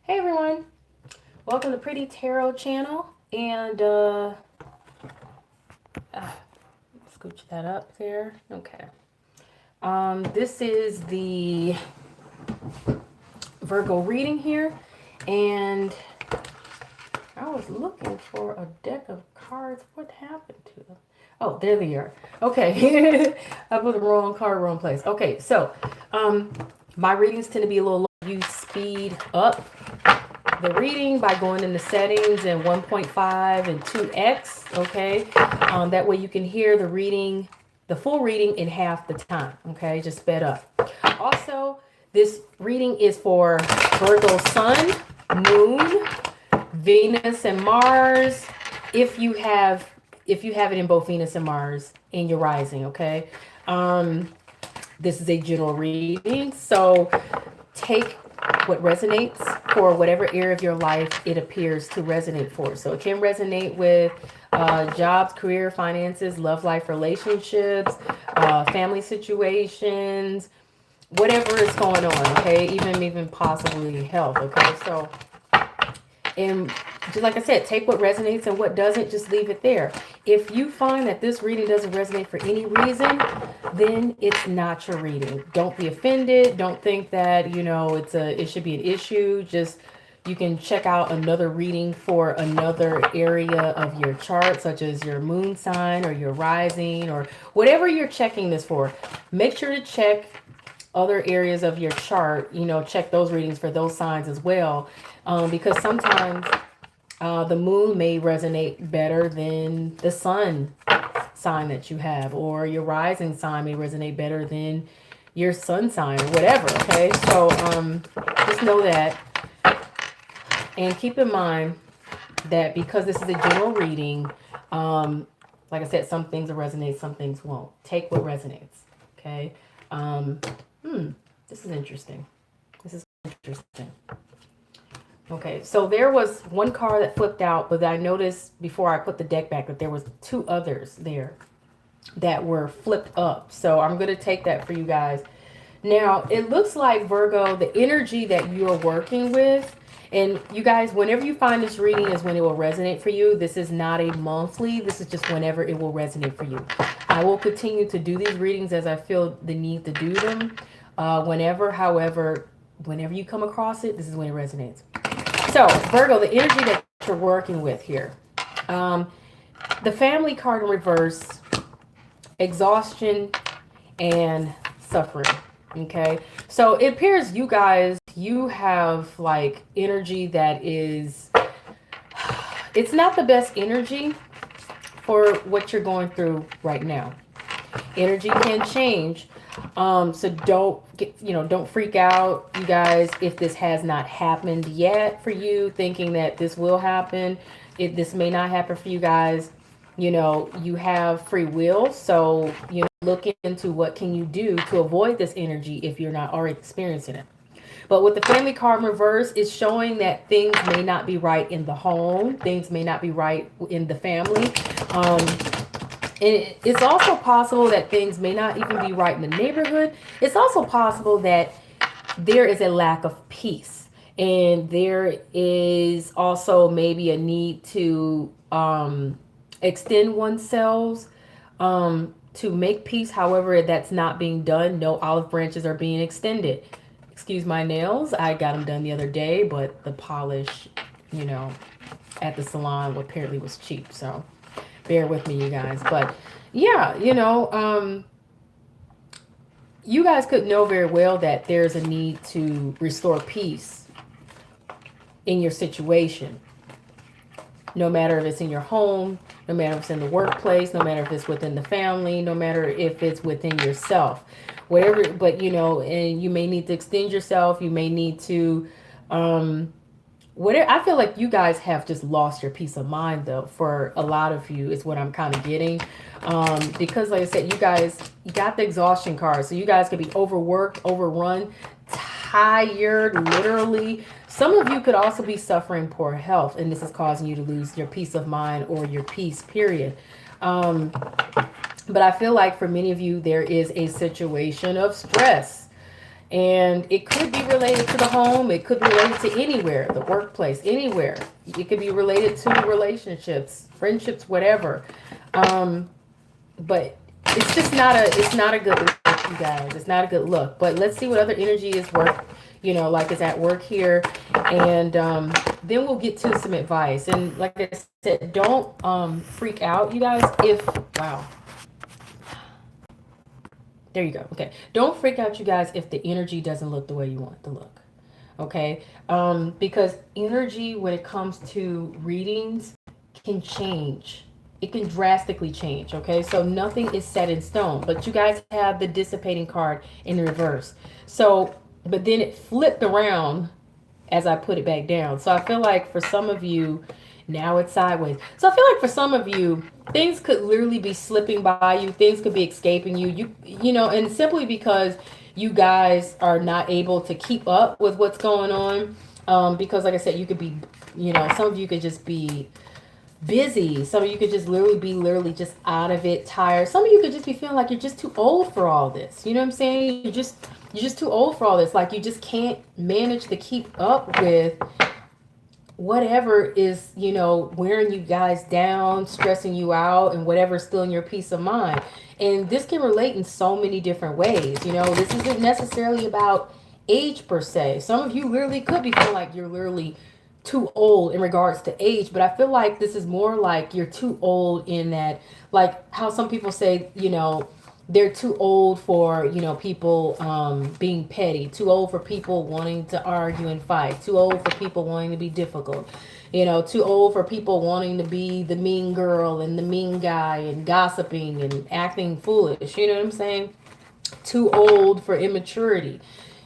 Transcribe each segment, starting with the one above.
Hey everyone, welcome to Pretty Tarot channel. And scooch that up there. Okay. This is the Virgo reading here, and I was looking for a deck of cards. What happened to them? Oh, there they are. Okay, I put the wrong card, wrong place. Okay, so my readings tend to be a little low. You speed up the reading by going in the settings in 1.5 and 2x. Okay, that way you can hear the reading, the full reading, in half the time. Okay, just sped up. Also, this reading is for Virgo Sun, Moon, Venus, and Mars. If you have it in both Venus and Mars in your rising. Okay, this is a general reading, so take what resonates for whatever area of your life it appears to resonate for. So it can resonate with jobs, career, finances, love life, relationships, family situations, whatever is going on. Okay, even possibly health. Okay, so, and just like I said, take what resonates, and what doesn't, just leave it there. If you find that this reading doesn't resonate for any reason, then it's not your reading. Don't be offended. Don't think that, it should be an issue. Just, you can check out another reading for another area of your chart, such as your moon sign or your rising or whatever you're checking this for. Make sure to check other areas of your chart, check those readings for those signs as well. Because sometimes the moon may resonate better than the sun sign that you have, or your rising sign may resonate better than your sun sign, or whatever. Okay, so just know that, and keep in mind that because this is a general reading, like I said, some things will resonate, some things won't. Take what resonates. Okay. This is interesting. Okay, so there was one card that flipped out, but I noticed before I put the deck back that there was two others there that were flipped up. So I'm going to take that for you guys. Now, it looks like, Virgo, the energy that you're working with, and you guys, whenever you find this reading is when it will resonate for you. This is not a monthly. This is just whenever it will resonate for you. I will continue to do these readings as I feel the need to do them. However, whenever you come across it, this is when it resonates. So, Virgo, the energy that you're working with here. The family card in reverse, exhaustion and suffering. Okay, so it appears you guys, you have like energy that is, it's not the best energy for what you're going through right now. Energy can change. So don't freak out, you guys, if this has not happened yet for you, thinking that this will happen. This may not happen for you guys. You have free will, so look into what can you do to avoid this energy if you're not already experiencing it. But with the family card in reverse, it's showing that things may not be right in the home, things may not be right in the family. And it's also possible that things may not even be right in the neighborhood. It's also possible that there is a lack of peace. And there is also maybe a need to extend oneself to make peace. However, that's not being done. No olive branches are being extended. Excuse my nails. I got them done the other day, but the polish, at the salon apparently was cheap. So bear with me, you guys. But yeah, you guys could know very well that there's a need to restore peace in your situation. No matter if it's in your home, no matter if it's in the workplace, no matter if it's within the family, no matter if it's within yourself. Whatever, but and you may need to extend yourself. You may need to whatever. I feel like you guys have just lost your peace of mind, though. For a lot of you is what I'm kind of getting, because like I said, you guys, you got the exhaustion card, so you guys could be overworked, overrun, tired, literally. Some of you could also be suffering poor health, and this is causing you to lose your peace of mind or your peace, period. But I feel like for many of you, there is a situation of stress. And it could be related to the home. It could be related to anywhere, the workplace, anywhere. It could be related to relationships, friendships, whatever. Um, but it's not a good look, you guys. It's not a good look. But let's see what other energy is work, like is at work here. And then we'll get to some advice. And like I said, don't freak out, you guys, if wow. There you go. Okay. Don't freak out, you guys, if the energy doesn't look the way you want it to look. Okay. Because energy, when it comes to readings, can change. It can drastically change. Okay. So nothing is set in stone. But you guys have the dissipating card in the reverse. So, but then it flipped around as I put it back down. So I feel like for some of you, now it's sideways. So I feel like for some of you, things could literally be slipping by you. Things could be escaping you. And simply because you guys are not able to keep up with what's going on. Because like I said, you could be, some of you could just be busy. Some of you could just literally just out of it, tired. Some of you could just be feeling like you're just too old for all this. You know what I'm saying? You're just too old for all this. Like you just can't manage to keep up with whatever is, wearing you guys down, stressing you out, and whatever's still in your peace of mind. And this can relate in so many different ways. This isn't necessarily about age per se. Some of you literally could be feeling like you're literally too old in regards to age, but I feel like this is more like you're too old in that, like how some people say, they're too old for, people being petty, too old for people wanting to argue and fight, too old for people wanting to be difficult, too old for people wanting to be the mean girl and the mean guy and gossiping and acting foolish. You know what I'm saying? Too old for immaturity,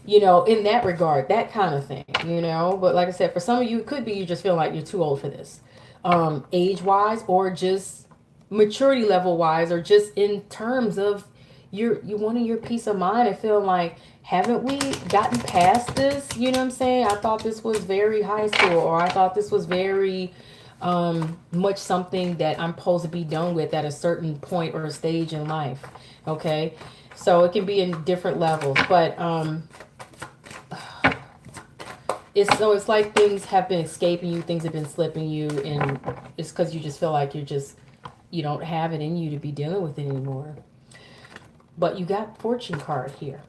in that regard, that kind of thing. But like I said, for some of you, it could be you just feel like you're too old for this, age wise, or just maturity level wise, or just in terms of you wanting your peace of mind and feeling like, haven't we gotten past this? You know what I'm saying? I thought this was very high school, or I thought this was very much something that I'm supposed to be done with at a certain point or a stage in life. Okay, so it can be in different levels, but it's like things have been escaping you, things have been slipping you, and it's because you just feel like you don't have it in you to be dealing with it anymore. But you got fortune card here.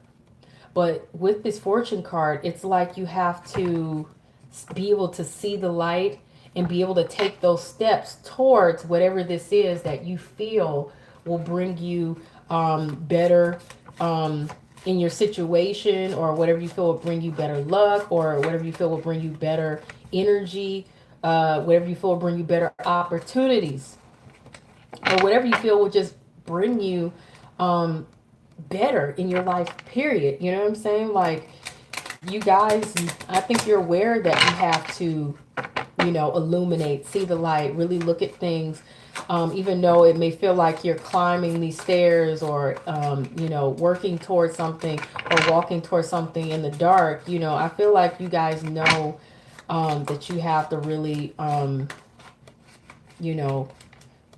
But with this fortune card, it's like you have to be able to see the light and be able to take those steps towards whatever this is that you feel will bring you better in your situation, or whatever you feel will bring you better luck, or whatever you feel will bring you better energy, whatever you feel will bring you better opportunities, or whatever you feel will just bring you better in your life, period. You know what I'm saying? Like, you guys, I think you're aware that you have to, illuminate, see the light, really look at things, even though it may feel like you're climbing these stairs, or, working towards something, or walking towards something in the dark. I feel like you guys know that you have to really,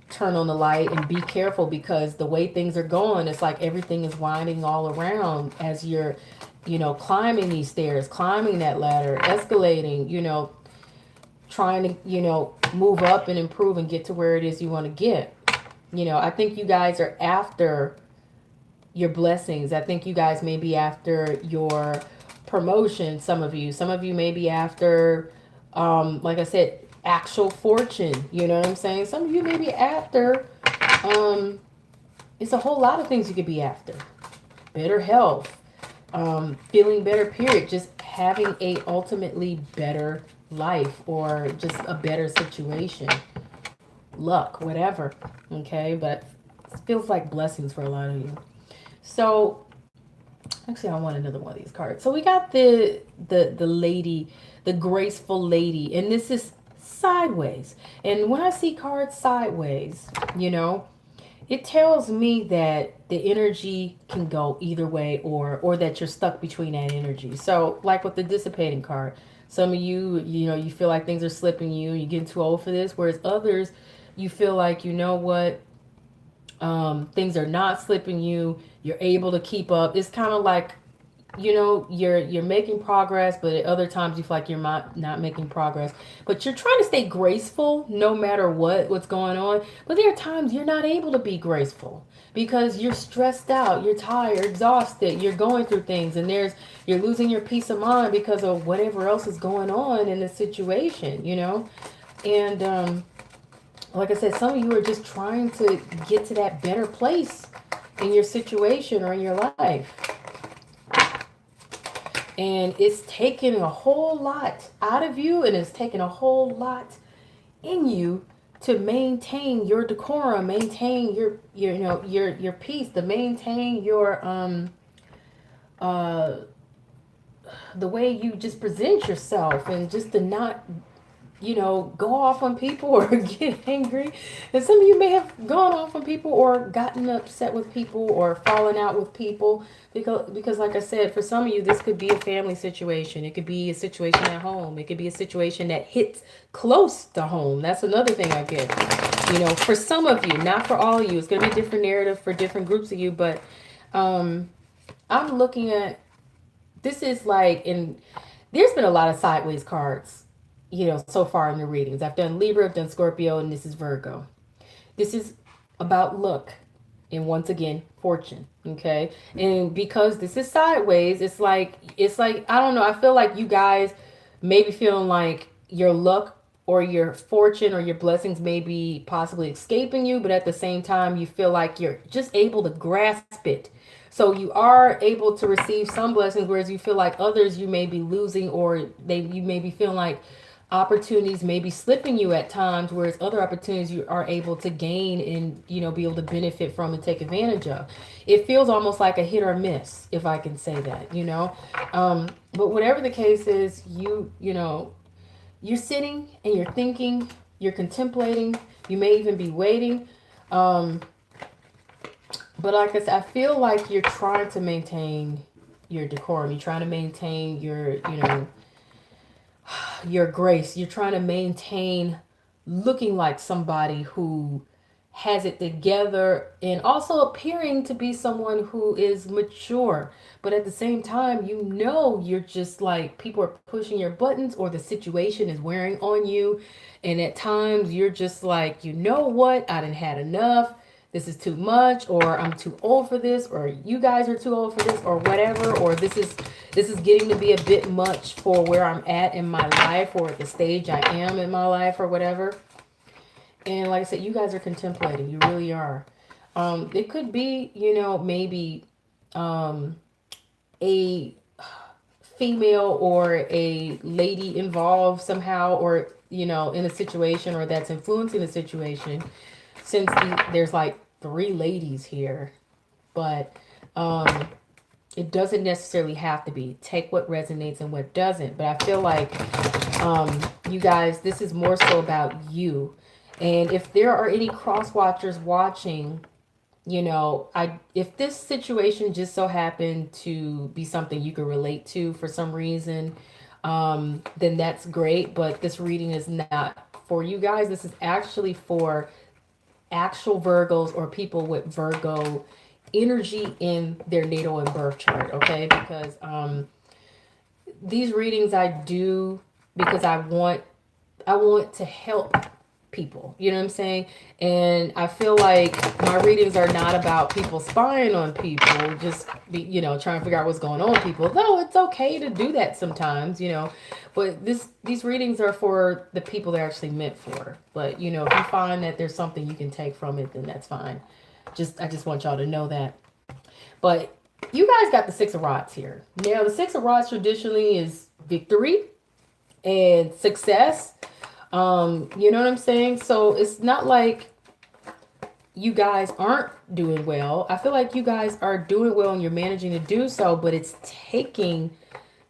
turn on the light and be careful, because the way things are going, it's like everything is winding all around as you're, climbing these stairs, climbing that ladder, escalating, trying to, move up and improve and get to where it is you want to get. I think you guys are after your blessings. I think you guys may be after your promotion. Some of you may be after, like I said, actual fortune. You know what I'm saying? Some of you may be after, it's a whole lot of things you could be after. Better health, feeling better, period. Just having a ultimately better life, or just a better situation, luck, whatever. Okay, but it feels like blessings for a lot of you. So actually, I want another one of these cards. So we got the lady, the graceful lady, and this is sideways. And when I see cards sideways, it tells me that the energy can go either way, or that you're stuck between that energy. So like with the dissipating card, some of you, you feel like things are slipping you, you're getting too old for this, whereas others, you feel like, what, things are not slipping you, you're able to keep up. It's kind of like you know, you're making progress, but at other times you feel like you're not making progress. But you're trying to stay graceful no matter what's going on. But there are times you're not able to be graceful because you're stressed out, you're tired, exhausted, you're going through things, and you're losing your peace of mind because of whatever else is going on in the situation, you know. And like I said, some of you are just trying to get to that better place in your situation or in your life. And it's taken a whole lot out of you, and it's taken a whole lot in you to maintain your decorum, maintain your you know your peace, to maintain your uh the way you just present yourself, and just to not, you know, go off on people or get angry. And some of you may have gone off on people or gotten upset with people or fallen out with people because like I said, for some of you this could be a family situation. It could be a situation at home. It could be a situation that hits close to home. That's another thing I get. You know, for some of you, not for all of you. It's going to be a different narrative for different groups of you, but um I'm looking at this is like in there's been a lot of sideways cards, you know, so far in the readings. I've done Libra, I've done Scorpio, and this is Virgo. This is about luck and once again fortune. Okay. And because this is sideways, it's like I don't know, I feel like you guys maybe feeling like your luck or your fortune or your blessings may be possibly escaping you, but at the same time you feel like you're just able to grasp it. So you are able to receive some blessings, whereas you feel like others you may be losing, or you may be feeling like opportunities may be slipping you at times, whereas other opportunities you are able to gain and, you know, be able to benefit from and take advantage of. It feels almost like a hit or miss, if I can say that, you know. But whatever the case is, you know, you're sitting and you're thinking, you're contemplating, you may even be waiting. Um, but like I said, I feel like you're trying to maintain your decorum. You're trying to maintain your, you know, your grace. You're trying to maintain looking like somebody who has it together and also appearing to be someone who is mature. But at the same time, you know, you're just like people are pushing your buttons or the situation is wearing on you. And at times you're just like, you know what? I done had enough. This is too much, or I'm too old for this, or you guys are too old for this, or whatever, or this is getting to be a bit much for where I'm at in my life or at the stage I am in my life or whatever. And like I said, you guys are contemplating. You really are. It could be, you know, maybe um, a female or a lady involved somehow, or, you know, in a situation, or that's influencing the situation. Since there's like three ladies here, but um, it doesn't necessarily have to be. Take what resonates and what doesn't. But I feel like you guys, this is more so about you. And if there are any cross watchers watching, you know, if this situation just so happened to be something you could relate to for some reason, then that's great. But this reading is not for you guys. This is actually for actual Virgos or people with Virgo energy in their natal and birth chart. Okay, because these readings I do because I want to help people. You know what I'm saying? And I feel like my readings are not about people spying on people, just you know, trying to figure out what's going on with people. Though it's okay to do that sometimes, you know. But these readings are for the people they're actually meant for. But you know, if you find that there's something you can take from it, then that's fine. I just want y'all to know that. But you guys got the Six of Rods here. Now the Six of Rods traditionally is victory and success. You know what I'm saying? So it's not like you guys aren't doing well. I feel like you guys are doing well and you're managing to do so, but it's taking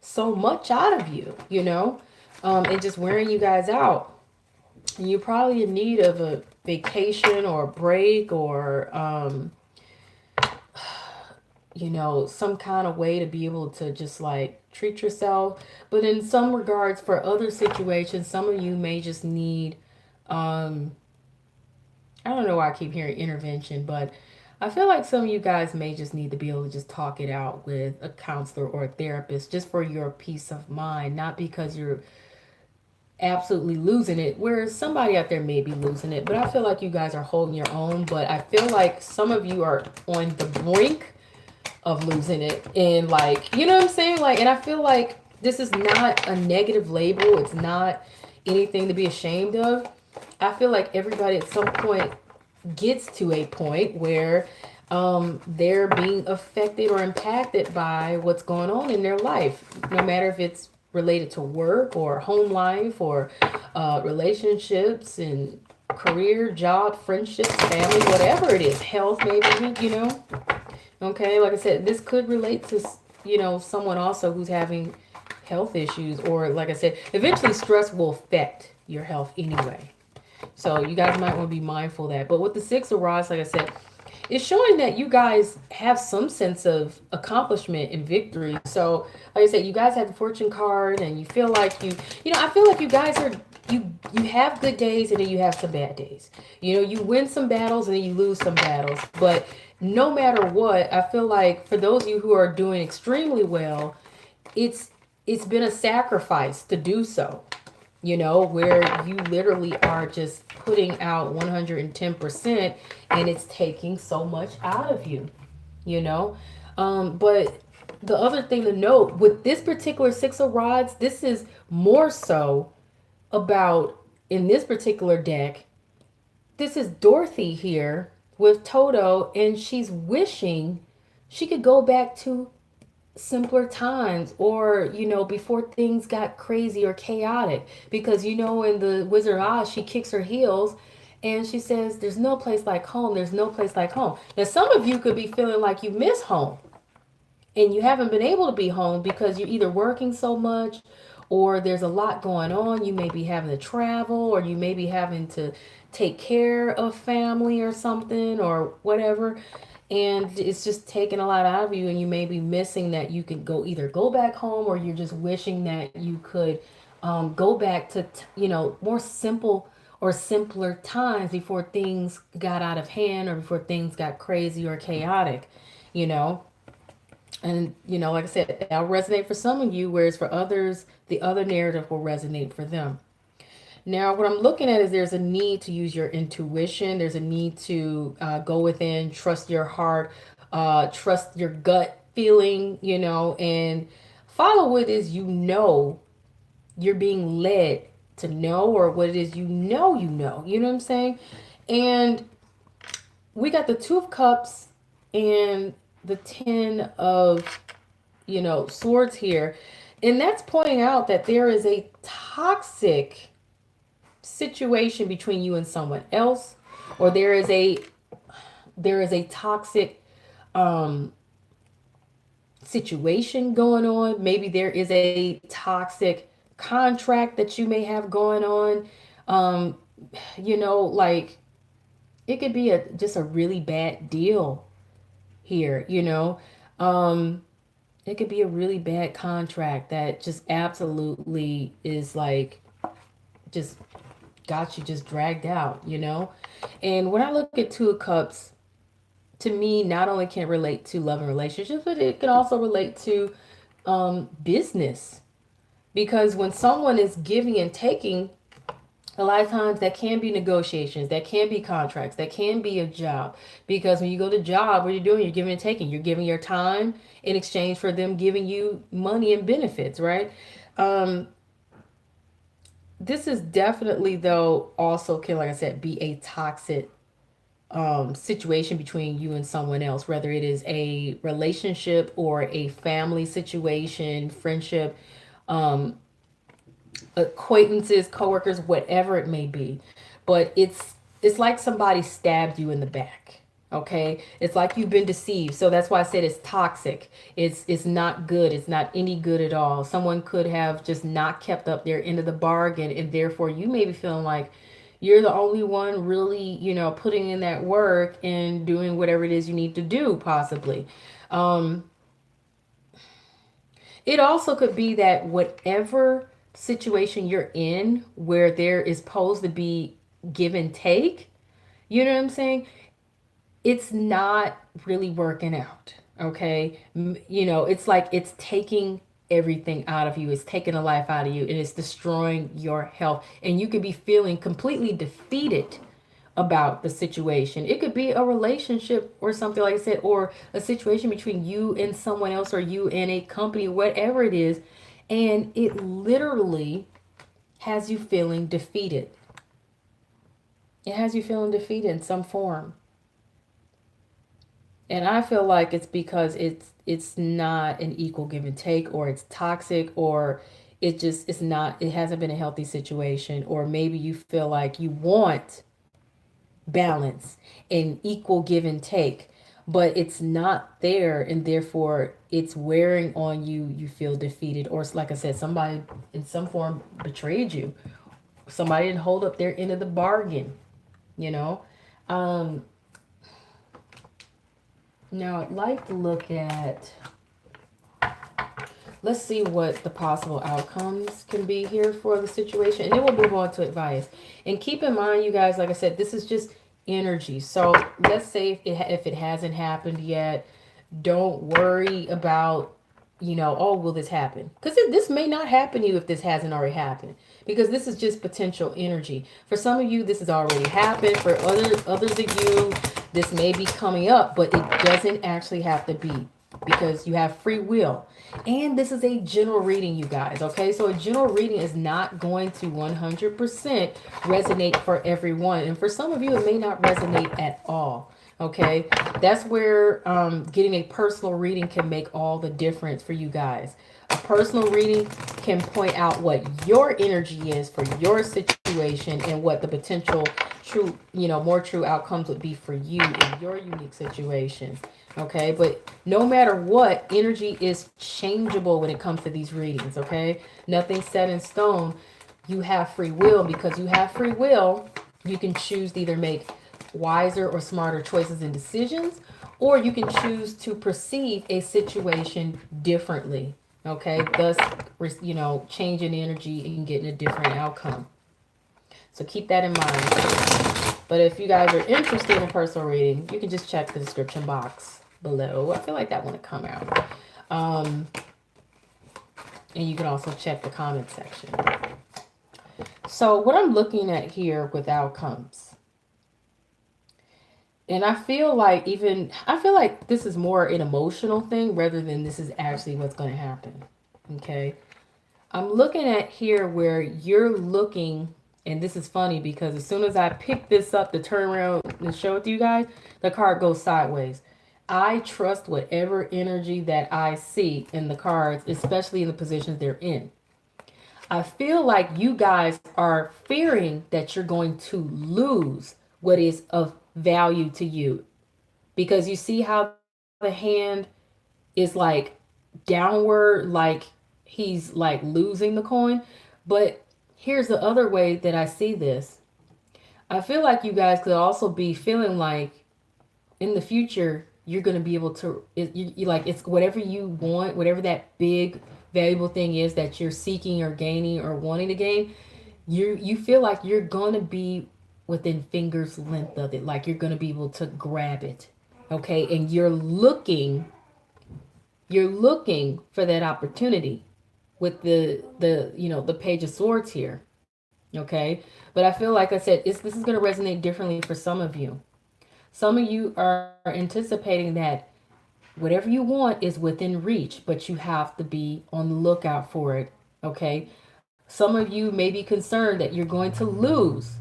so much out of you, you know, and just wearing you guys out. And you're probably in need of a vacation or a break or, you know, some kind of way to be able to just like treat yourself. But in some regards, for other situations, some of you may just need, I don't know why I keep hearing intervention, but I feel like some of you guys may just need to be able to just talk it out with a counselor or a therapist just for your peace of mind, not because you're absolutely losing it, whereas somebody out there may be losing it. But I feel like you guys are holding your own. But I feel like some of you are on the brink of losing it. And like, you know what I'm saying? Like, and I feel like this is not a negative label. It's not anything to be ashamed of. I feel like everybody at some point gets to a point where they're being affected or impacted by what's going on in their life, no matter if it's related to work or home life or relationships and career, job, friendships, family, whatever it is, health, maybe, you know. Okay, like I said, this could relate to, you know, someone also who's having health issues, or like I said, eventually stress will affect your health anyway. So you guys might want to be mindful of that. But with the Six of Rods, like I said, it's showing that you guys have some sense of accomplishment and victory. So, like I said, you guys have the Fortune card, and you feel like you know, I feel like you guys are you have good days and then you have some bad days. You know, you win some battles and then you lose some battles. But no matter what, I feel like for those of you who are doing extremely well, it's it's been a sacrifice to do so, you know, where you literally are just putting out 110% and it's taking so much out of you, you know. But the other thing to note with this particular Six of Rods, this is more so about, in this particular deck, this is Dorothy here with Toto, and she's wishing she could go back to simpler times, or you know, before things got crazy or chaotic, because you know, in the Wizard of Oz, she kicks her heels and she says there's no place like home, there's no place like home. Now some of you could be feeling like you miss home and you haven't been able to be home because you're either working so much or there's a lot going on. You may be having to travel, or you may be having to take care of family or something or whatever, and it's just taking a lot out of you, and you may be missing that you could go either go back home, or you're just wishing that you could go back to you know, more simple or simpler times before things got out of hand or before things got crazy or chaotic, you know. And you know, like I said, that'll resonate for some of you, whereas for others the other narrative will resonate for them. Now, what I'm looking at is there's a need to use your intuition. There's a need to go within, trust your heart, trust your gut feeling, you know, and follow what it is you know you're being led to know, or what it is you know, you know what I'm saying? And we got the Two of Cups and the Ten of, you know, Swords here. And that's pointing out that there is a toxic situation between you and someone else, or there is a toxic um situation going on. Maybe there is a toxic contract that you may have going on. um you know, like it could be a just a really bad deal here, you know. um it could be a really bad contract that just absolutely is like just got you just dragged out, you know? And when I look at Two of Cups, to me, not only can it relate to love and relationships, but it can also relate to business. Because when someone is giving and taking, a lot of times that can be negotiations, that can be contracts, that can be a job. Because when you go to job, what are you doing? You're giving and taking. You're giving your time in exchange for them giving you money and benefits, right? Um, this is definitely, though, also can, like I said, be a toxic situation between you and someone else, whether it is a relationship or a family situation, friendship, um, acquaintances, coworkers, whatever it may be. But it's like somebody stabbed you in the back. Okay, it's like you've been deceived. So that's why I said it's toxic. It's not good. It's not any good at all. Someone could have just not kept up their end of the bargain, and therefore you may be feeling like you're the only one really, you know, putting in that work and doing whatever it is you need to do, possibly. Um, it also could be that whatever situation you're in where there is supposed to be give and take, you know what I'm saying? it's not really working out. Okay. You know, it's like it's taking everything out of you. It's taking a life out of you and it's destroying your health. And you could be feeling completely defeated about the situation. It could be a relationship or something like I said, or a situation between you and someone else or you and a company, whatever it is. And it literally has you feeling defeated. It has you feeling defeated in some form. And I feel like it's because it's not an equal give and take, or it's toxic, or it's not, it hasn't been a healthy situation, or maybe you feel like you want balance and equal give and take, but it's not there, and therefore it's wearing on you. You feel defeated, or like I said, somebody in some form betrayed you. Somebody didn't hold up their end of the bargain, you know. Um, Now I'd like to look at, let's see what the possible outcomes can be here for the situation. And then we'll move on to advice. And keep in mind, you guys, like I said, this is just energy. So let's say if it hasn't happened yet, don't worry about, you know, oh, will this happen? Because this may not happen to you if this hasn't already happened. Because this is just potential energy. For some of you, this has already happened. For others of you, this may be coming up, but it doesn't actually have to be, because you have free will. And this is a general reading, you guys, okay? So a general reading is not going to 100% resonate for everyone. And for some of you, it may not resonate at all, okay? That's where getting a personal reading can make all the difference for you guys. A personal reading can point out what your energy is for your situation and what the potential true, you know, more true outcomes would be for you in your unique situation. Okay, but no matter what, energy is changeable when it comes to these readings. Okay, nothing's set in stone. You have free will. Because you have free will, you can choose to either make wiser or smarter choices and decisions, or you can choose to perceive a situation differently. Okay, thus, you know, changing energy and getting a different outcome. So keep that in mind. But if you guys are interested in personal reading, you can just check the description box below. I feel like that one will come out. And you can also check the comment section. So what I'm looking at here with outcomes, and I feel like this is more an emotional thing rather than this is actually what's going to happen. Okay. I'm looking at here where you're looking, and this is funny because as soon as I pick this up to turn around and show it to you guys, the card goes sideways. I trust whatever energy that I see in the cards, especially in the positions they're in. I feel like you guys are fearing that you're going to lose what is of value to you. Because you see how the hand is like downward, like he's like losing the coin. But here's the other way that I see this. I feel like you guys could also be feeling like in the future you're going to be able to you like, it's whatever you want, whatever that big valuable thing is that you're seeking or gaining or wanting to gain, you feel like you're going to be within fingers length of it, like you're going to be able to grab it. Okay, and you're looking for that opportunity with the you know, the page of swords here. Okay, but I feel like I said, this is going to resonate differently for some of you. Some of you are anticipating that whatever you want is within reach, but you have to be on the lookout for it. Okay, some of you may be concerned that you're going to lose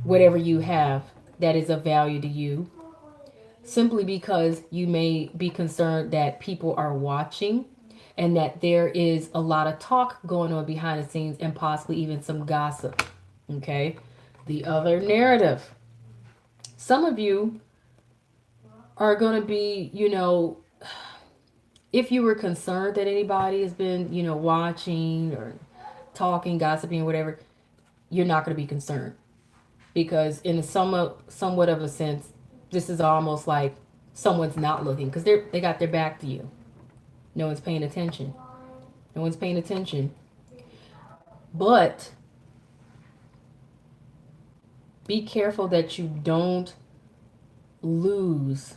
whatever you have that is of value to you, simply because you may be concerned that people are watching and that there is a lot of talk going on behind the scenes and possibly even some gossip. Okay, the other narrative. Some of you are going to be, you know, if you were concerned that anybody has been, you know, watching or talking, gossiping, or whatever, you're not going to be concerned. Because in somewhat of a sense, this is almost like someone's not looking because they got their back to you. No one's paying attention. No one's paying attention. But be careful that you don't lose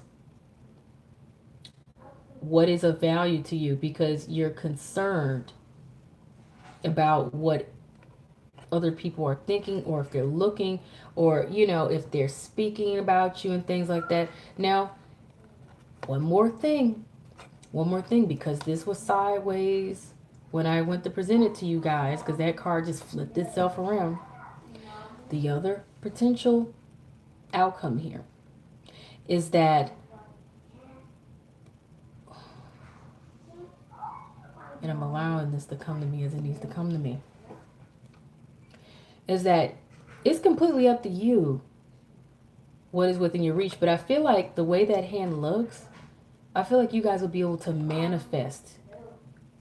what is of value to you because you're concerned about what other people are thinking, or if they're looking, or if they're speaking about you and things like that. Now, one more thing, because this was sideways when I went to present it to you guys, because that card just flipped itself around. The other potential outcome here is that, and I'm allowing this to come to me as it needs to come to me, is that it's completely up to you what is within your reach. But I feel like the way that hand looks, I feel like you guys will be able to manifest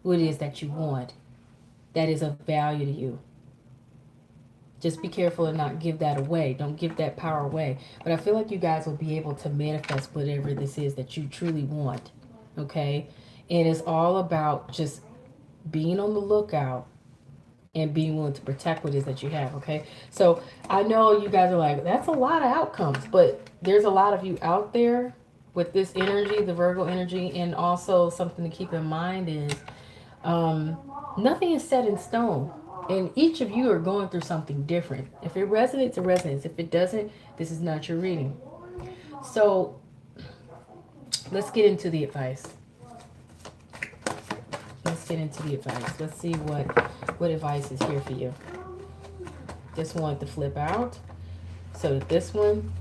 what it is that you want that is of value to you. Just be careful and not give that away. Don't give that power away. But I feel like you guys will be able to manifest whatever this is that you truly want. Okay? And it's all about just being on the lookout and being willing to protect what it is that you have. Okay? So I know you guys are like, that's a lot of outcomes. But there's a lot of you out there with this energy, the Virgo energy. And also something to keep in mind is nothing is set in stone. And each of you are going through something different. If it resonates, it resonates. If it doesn't, this is not your reading. So let's get into the advice. Let's get into the advice. Let's see what advice is here for you. This one to flip out. So this one.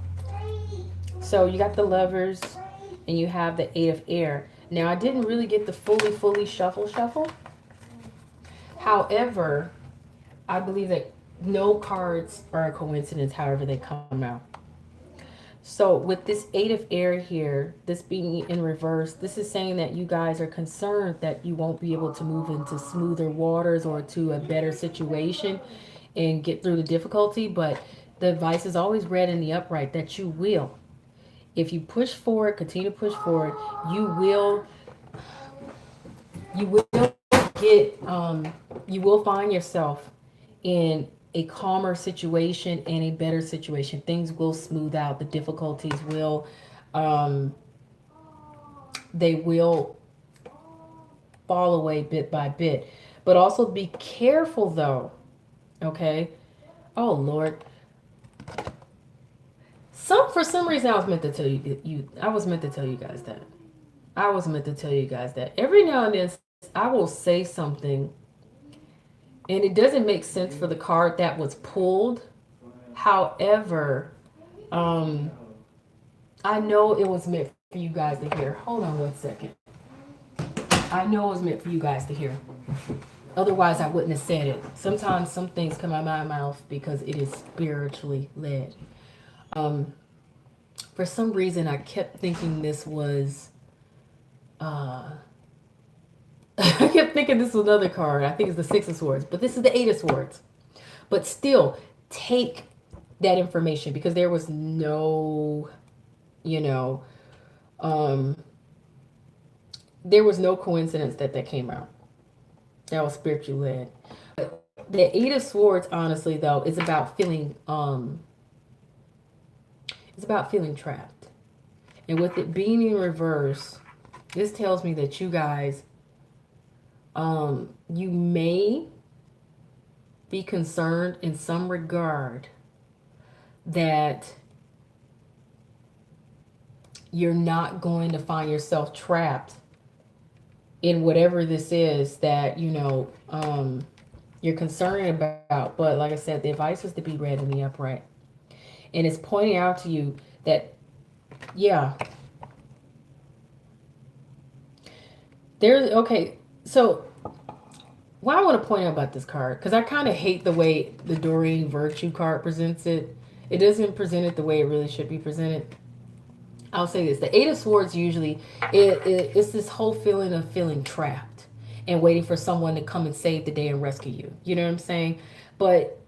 So you got the Lovers and you have the Eight of Air. Now I didn't really get the fully shuffle. However, I believe that no cards are a coincidence, however they come out. So with this Eight of Air here, this being in reverse, this is saying that you guys are concerned that you won't be able to move into smoother waters or to a better situation and get through the difficulty. But the advice is always read in the upright that you will. If you push forward, continue to push forward, you will get, you will find yourself in a calmer situation and a better situation. Things will smooth out. The difficulties will, they will fall away bit by bit. But also be careful though, okay? Oh Lord. For some reason I was meant to tell you guys that. Every now and then I will say something and it doesn't make sense for the card that was pulled. However, I know it was meant for you guys to hear. Hold on one second. I know it was meant for you guys to hear. Otherwise, I wouldn't have said it. Sometimes some things come out of my mouth because it is spiritually led. For some reason, I kept thinking this was... I kept thinking this was another card. I think it's the Six of Swords. But this is the Eight of Swords. But still, take that information because there was no, there was no coincidence that came out. That was spiritually led. But the Eight of Swords, honestly, though, is about feeling, trapped. And with it being in reverse, this tells me that you guys, you may be concerned in some regard that you're not going to find yourself trapped in whatever this is that, you're concerned about. But like I said, the advice is to be read in the upright. And it's pointing out to you that, yeah, so what I want to point out about this card, because I kind of hate the way the Doreen Virtue card presents it. It doesn't present it the way it really should be presented. I'll say this. The Eight of Swords usually, it's this whole feeling of feeling trapped and waiting for someone to come and save the day and rescue you. You know what I'm saying? But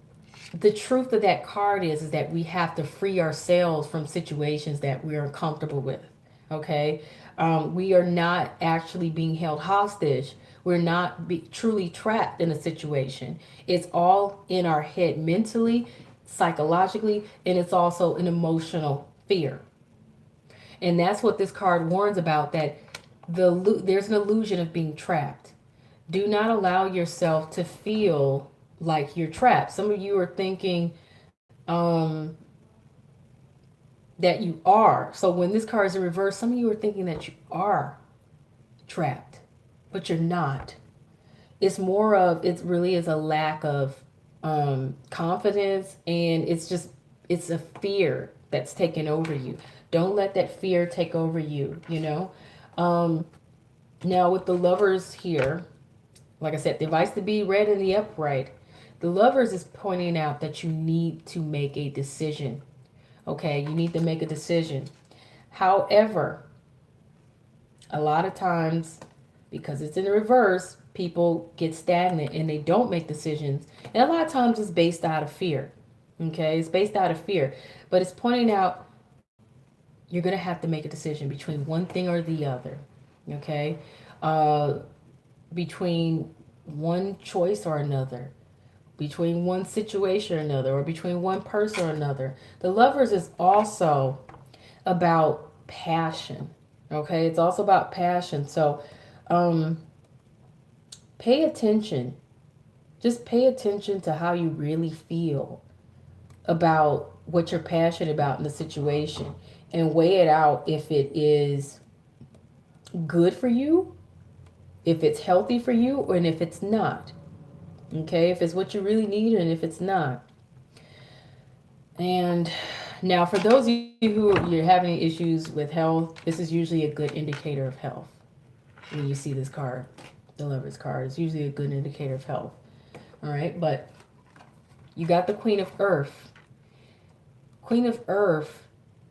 the truth of that card is that we have to free ourselves from situations that we're uncomfortable with. Okay? We are not actually being held hostage. We're not truly trapped in a situation. It's all in our head mentally, psychologically, and it's also an emotional fear. And that's what this card warns about, that there's an illusion of being trapped. Do not allow yourself to feel like you're trapped. Some of you are thinking that you are. So when this card is in reverse, some of you are thinking that you are trapped, but you're not. It's more of, it really is a lack of confidence, and it's a fear that's taken over you. Don't let that fear take over you, you know. Now with the Lovers here, like I said, the advice to be read in the upright. The Lovers is pointing out that you need to make a decision. Okay, you need to make a decision. However, a lot of times, because it's in the reverse, people get stagnant and they don't make decisions. And a lot of times it's based out of fear. Okay, it's based out of fear. But it's pointing out you're going to have to make a decision between one thing or the other. Okay, between one choice or another, between one situation or another, or between one person or another. The Lovers is also about passion. Okay, it's also about passion. So pay attention. Just pay attention to how you really feel about what you're passionate about in the situation, and weigh it out if it is good for you, if it's healthy for you, and if it's not. Okay, if it's what you really need and if it's not. And now for those of you who you're having issues with health, this is usually a good indicator of health. When you see this card, the Lover's card, it's usually a good indicator of health. All right, but you got the Queen of Earth. Queen of Earth,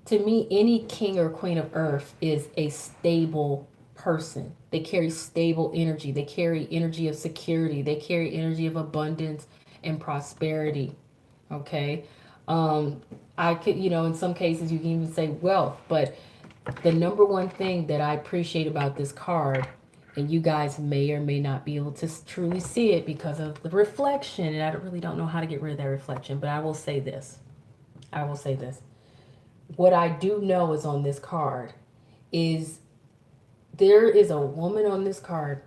to me, any king or queen of Earth is a stable person. They carry stable energy. They carry energy of security. They carry energy of abundance and prosperity. Okay. I could, in some cases you can even say wealth, but the number one thing that I appreciate about this card, and you guys may or may not be able to truly see it because of the reflection, and I really don't know how to get rid of that reflection, but I will say this. What I do know is on this card is there is a woman on this card,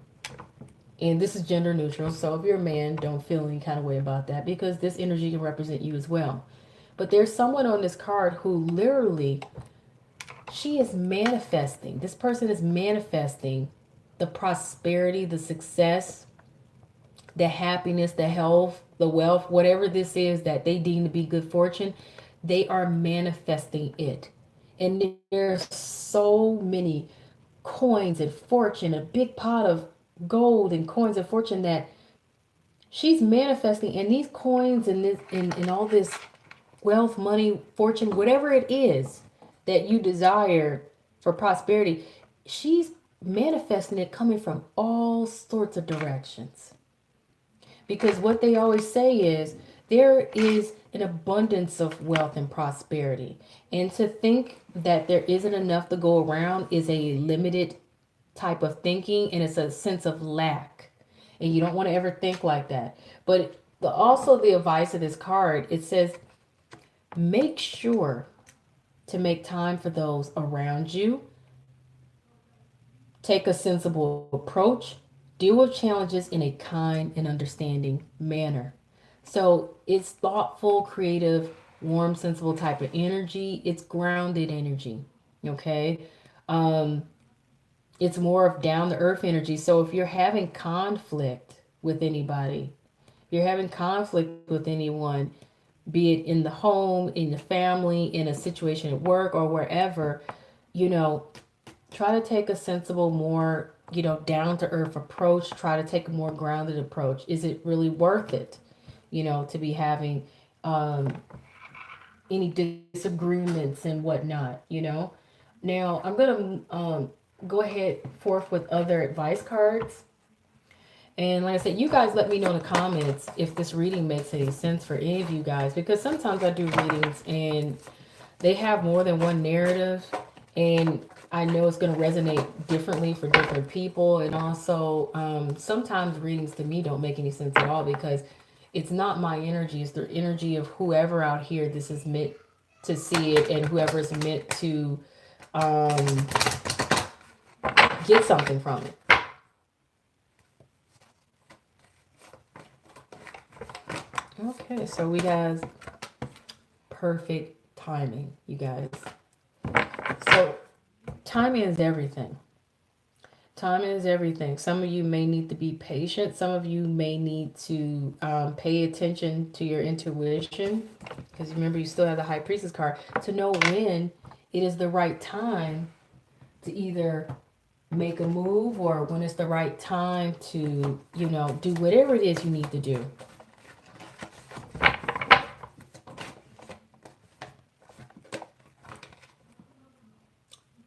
and this is gender neutral, so if you're a man, don't feel any kind of way about that, because this energy can represent you as well. But there's someone on this card who literally, she is manifesting. This person is manifesting the prosperity, the success, the happiness, the health, the wealth, whatever this is that they deem to be good fortune. They are manifesting it. And there's so many coins and fortune, a big pot of gold and coins of fortune that she's manifesting. And these coins and this and all this wealth, money, fortune, whatever it is that you desire for prosperity, she's manifesting it coming from all sorts of directions. Because what they always say is there is an abundance of wealth and prosperity. And to think that there isn't enough to go around is a limited type of thinking, and it's a sense of lack. And you don't want to ever think like that. But also the advice of this card, it says, make sure to make time for those around you. Take a sensible approach. Deal with challenges in a kind and understanding manner. So it's thoughtful, creative, warm, sensible type of energy. It's grounded energy. Okay. It's more of down to earth energy. So if you're having conflict with anybody, if you're having conflict with anyone, be it in the home, in the family, in a situation at work or wherever, try to take a sensible, more, down to earth approach. Try to take a more grounded approach. Is it really worth it, to be having any disagreements and whatnot, Now, I'm going to go ahead forth with other advice cards. And like I said, you guys let me know in the comments if this reading makes any sense for any of you guys. Because sometimes I do readings and they have more than one narrative. And I know it's going to resonate differently for different people. And also, sometimes readings to me don't make any sense at all because it's not my energy. It's the energy of whoever out here this is meant to see it and whoever is meant to get something from it. Okay, so we have perfect timing, you guys. So timing is everything. Timing is everything. Some of you may need to be patient. Some of you may need to pay attention to your intuition, because remember, you still have the High Priestess card, to know when it is the right time to either make a move, or when it's the right time to, you know, do whatever it is you need to do.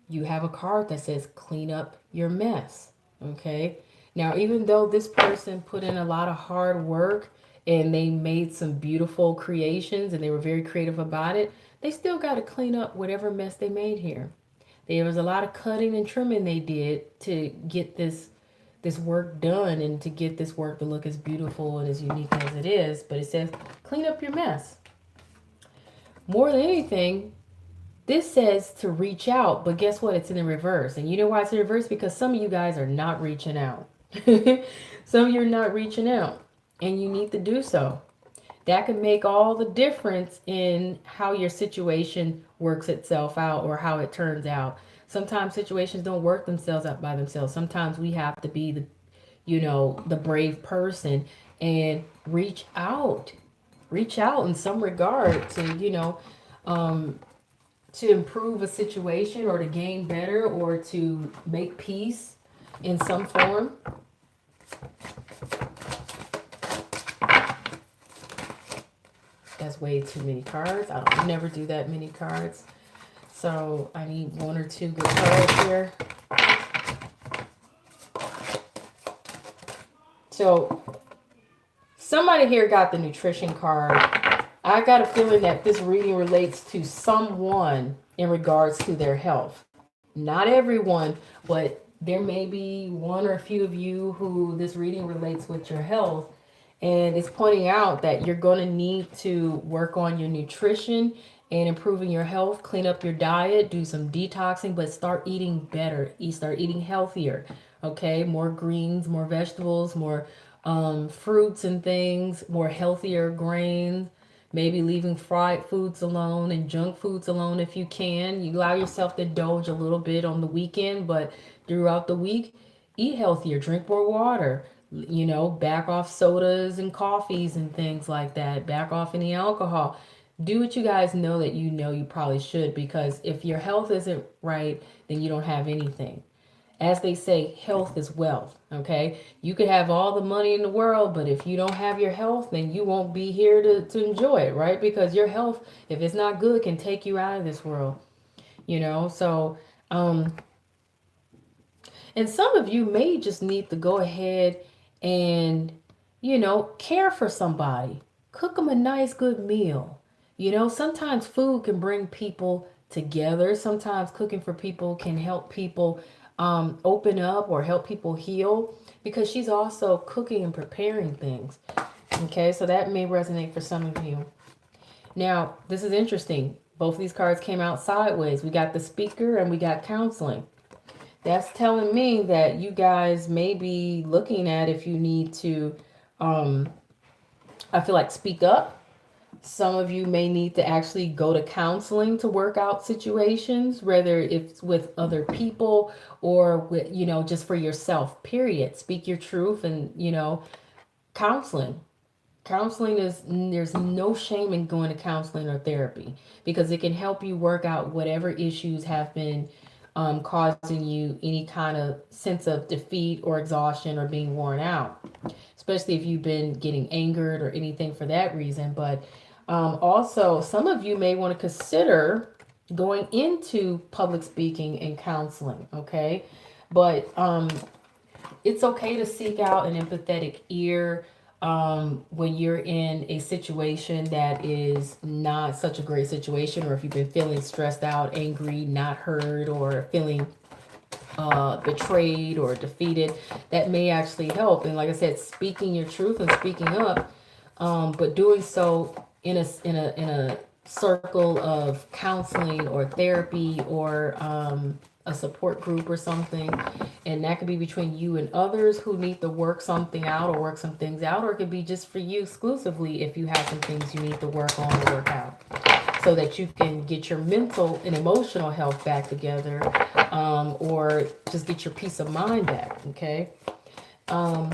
You have a card that says clean up your mess. Okay. Now, even though this person put in a lot of hard work and they made some beautiful creations and they were very creative about it, they still got to clean up whatever mess they made here. There was a lot of cutting and trimming they did to get this work done and to get this work to look as beautiful and as unique as it is. But it says clean up your mess. More than anything, this says to reach out, but guess what? It's in the reverse. And you know why it's in reverse? Because some of you guys are not reaching out. Some of you are not reaching out, and you need to do so. That can make all the difference in how your situation works itself out or how it turns out. Sometimes situations don't work themselves out by themselves. Sometimes we have to be the, you know, the brave person and reach out. Reach out in some regard to, you know, to improve a situation or to gain better or to make peace in some form. That's way too many cards. I don't never do that many cards. So I need one or two good cards here. So somebody here got the nutrition card. I got a feeling that this reading relates to someone in regards to their health. Not everyone, but there may be one or a few of you who this reading relates with your health. And it's pointing out that you're going to need to work on your nutrition and improving your health, clean up your diet, do some detoxing, but start eating better. Start eating healthier. Okay, more greens, more vegetables, more fruits and things, more healthier grains. Maybe leaving fried foods alone and junk foods alone if you can. You allow yourself to indulge a little bit on the weekend, but throughout the week, eat healthier, drink more water. You know, back off sodas and coffees and things like that. Back off any alcohol. Do what you guys know that you know you probably should, because if your health isn't right, then you don't have anything. As they say, health is wealth. Okay, you could have all the money in the world, but if you don't have your health, then you won't be here to enjoy it, right? Because your health, if it's not good, can take you out of this world. You know, so and some of you may just need to go ahead and, you know, care for somebody. Cook them a nice, good meal. You know, sometimes food can bring people together. Sometimes cooking for people can help people open up or help people heal, because she's also cooking and preparing things. Okay, so that may resonate for some of you. Now, this is interesting. Both of these cards came out sideways. We got the speaker and we got counseling. That's telling me that you guys may be looking at if you need to, I feel like, speak up. Some of you may need to actually go to counseling to work out situations, whether it's with other people or with, you know, just for yourself, period. Speak your truth and, you know, counseling. Counseling is, there's no shame in going to counseling or therapy, because it can help you work out whatever issues have been causing you any kind of sense of defeat or exhaustion or being worn out, especially if you've been getting angered or anything for that reason. But also, some of you may want to consider going into public speaking and counseling, okay? But it's okay to seek out an empathetic ear when you're in a situation that is not such a great situation, or if you've been feeling stressed out, angry, not heard, or feeling betrayed or defeated. That may actually help. And like I said, speaking your truth and speaking up, but doing so in a circle of counseling or therapy or a support group or something. And that could be between you and others who need to work something out or work some things out, or it could be just for you exclusively if you have some things you need to work on or work out so that you can get your mental and emotional health back together, or just get your peace of mind back. Okay. Um,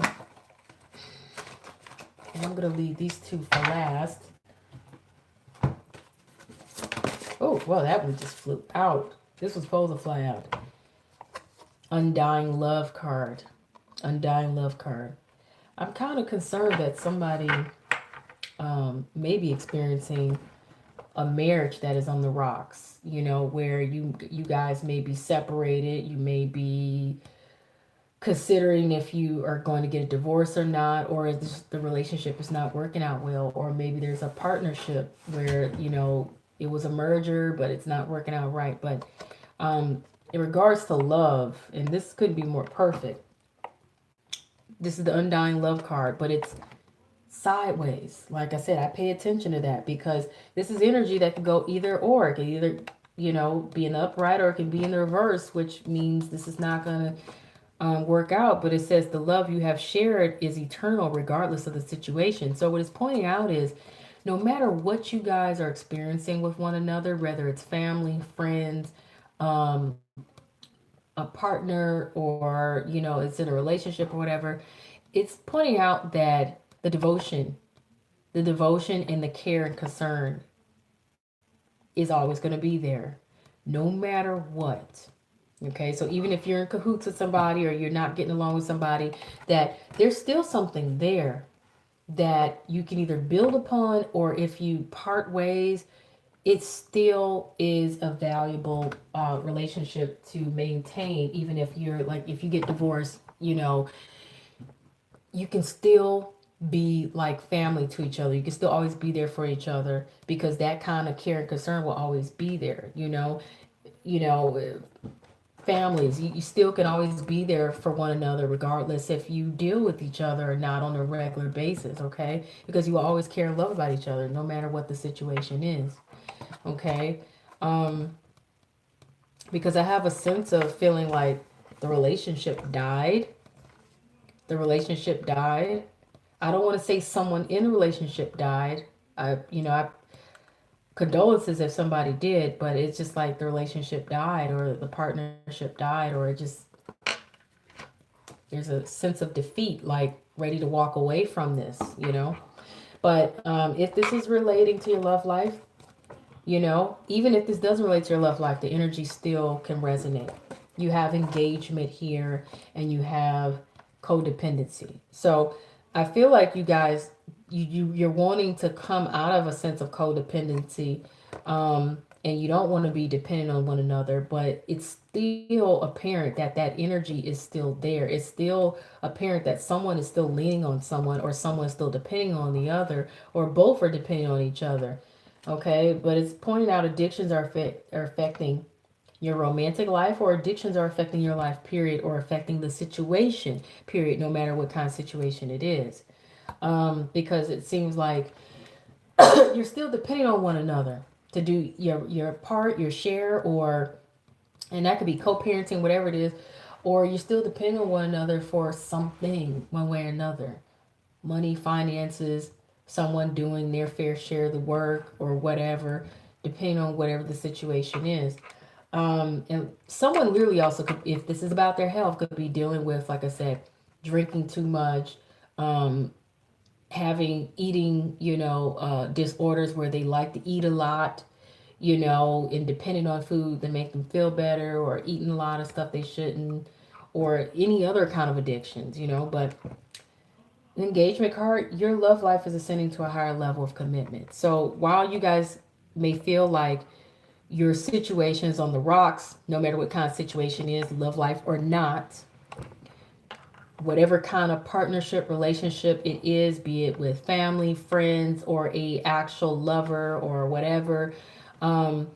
and I'm going to leave these two for last. Oh, well, that one just flew out. This was supposed to fly out. Undying love card. Undying love card. I'm kind of concerned that somebody may be experiencing a marriage that is on the rocks, you know, where you guys may be separated, you may be considering if you are going to get a divorce or not, or if the relationship is not working out well, or maybe there's a partnership where, you know, it was a merger but it's not working out right. But in regards to love, and this could be more perfect, this is the undying love card, but it's sideways. Like I said, I pay attention to that because this is energy that can go either or. It can either, you know, be an upright or it can be in the reverse, which means this is not going to work out. But it says the love you have shared is eternal regardless of the situation. So what it's pointing out is no matter what you guys are experiencing with one another, whether it's family, friends, um, a partner, or, you know, it's in a relationship or whatever, it's pointing out that the devotion and the care and concern is always going to be there no matter what. Okay, so even if you're in cahoots with somebody or you're not getting along with somebody, that there's still something there that you can either build upon, or if you part ways, it still is a valuable relationship to maintain. Even if you're like, if you get divorced, you know, you can still be like family to each other. You can still always be there for each other because that kind of care and concern will always be there. You know, families, you still can always be there for one another, regardless if you deal with each other or not on a regular basis. Okay, because you will always care and love about each other, no matter what the situation is. Okay, um, because I have a sense of feeling like the relationship died. The relationship died. I don't want to say someone in the relationship died. I condolences if somebody did, but it's just like the relationship died or the partnership died, or it just there's a sense of defeat, like ready to walk away from this. But if this is relating to your love life, even if this doesn't relate to your love life, the energy still can resonate. You have engagement here and you have codependency. So I feel like you guys, you're wanting to come out of a sense of codependency, and you don't want to be dependent on one another, but it's still apparent that that energy is still there. It's still apparent that someone is still leaning on someone, or someone is still depending on the other, or both are depending on each other. Okay, but it's pointing out addictions are affecting your romantic life, or addictions are affecting your life, period, or affecting the situation, period, no matter what kind of situation it is. Because it seems like you're still depending on one another to do your part, your share, or, and that could be co-parenting, whatever it is, or you're still depending on one another for something, one way or another. Money, finances, someone doing their fair share of the work, or whatever, depending on whatever the situation is. And someone really also could, if this is about their health, could be dealing with, like I said, drinking too much, um, having eating, disorders where they like to eat a lot, and depending on food that make them feel better, or eating a lot of stuff they shouldn't, or any other kind of addictions. But an engagement card, your love life is ascending to a higher level of commitment. So while you guys may feel like your situation is on the rocks, no matter what kind of situation is, love life or not, whatever kind of partnership, relationship it is, be it with family, friends, or a actual lover or whatever, um,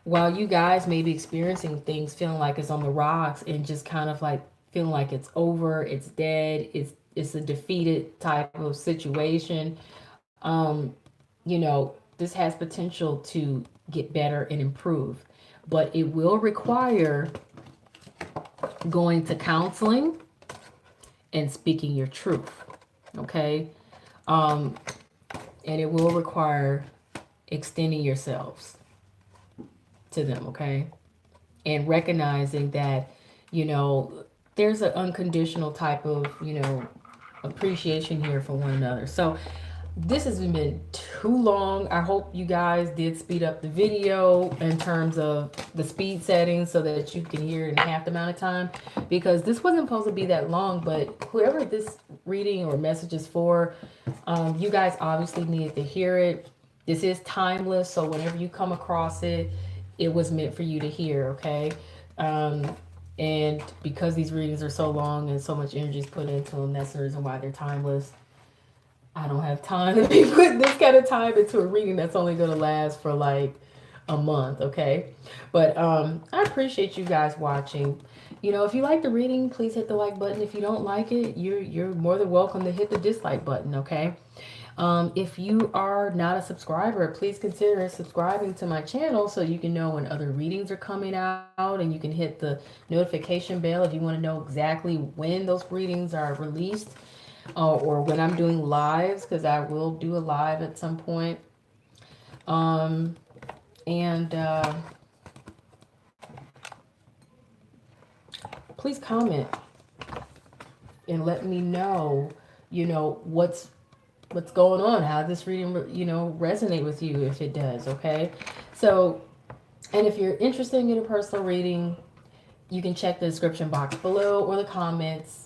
while you guys may be experiencing things feeling like it's on the rocks and just kind of like feeling like it's over, it's dead, it's a defeated type of situation, um, you know, this has potential to get better and improve, but it will require going to counseling and speaking your truth. Okay. And it will require extending yourselves to them. Okay. And recognizing that, you know, there's an unconditional type of, you know, appreciation here for one another. So this has been too long. I hope you guys did speed up the video in terms of the speed settings so that you can hear it in half the amount of time, because this wasn't supposed to be that long, but whoever this reading or message is for, you guys obviously needed to hear it. This is timeless, so whenever you come across it, it was meant for you to hear, okay? And because these readings are so long and so much energy is put into them, that's the reason why they're timeless. I don't have time to be putting this kind of time into a reading that's only going to last for like a month, okay? But I appreciate you guys watching. You know, if you like the reading, please hit the like button. If you don't like it, you're more than welcome to hit the dislike button, okay? If you are not a subscriber, please consider subscribing to my channel so you can know when other readings are coming out, and you can hit the notification bell if you want to know exactly when those readings are released, or when I'm doing lives, because I will do a live at some point. And please comment and let me know, you know, what's going on, how this reading, you know, resonate with you, if it does, okay? So, and if you're interested in getting a personal reading, you can check the description box below or the comments.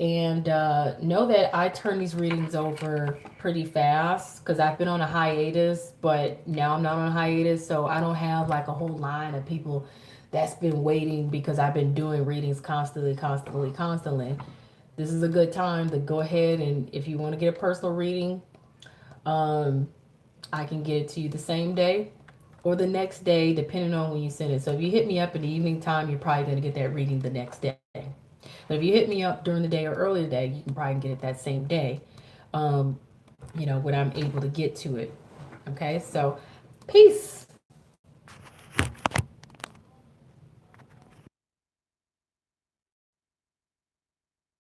And know that I turn these readings over pretty fast because I've been on a hiatus, but now I'm not on a hiatus, so I don't have like a whole line of people that's been waiting because I've been doing readings constantly. This is a good time to go ahead, and if you want to get a personal reading, I can get it to you the same day or the next day, depending on when you send it. So if you hit me up in the evening time, you're probably going to get that reading the next day. But if you hit me up during the day or early today, you can probably get it that same day, you know, when I'm able to get to it. Okay, so peace.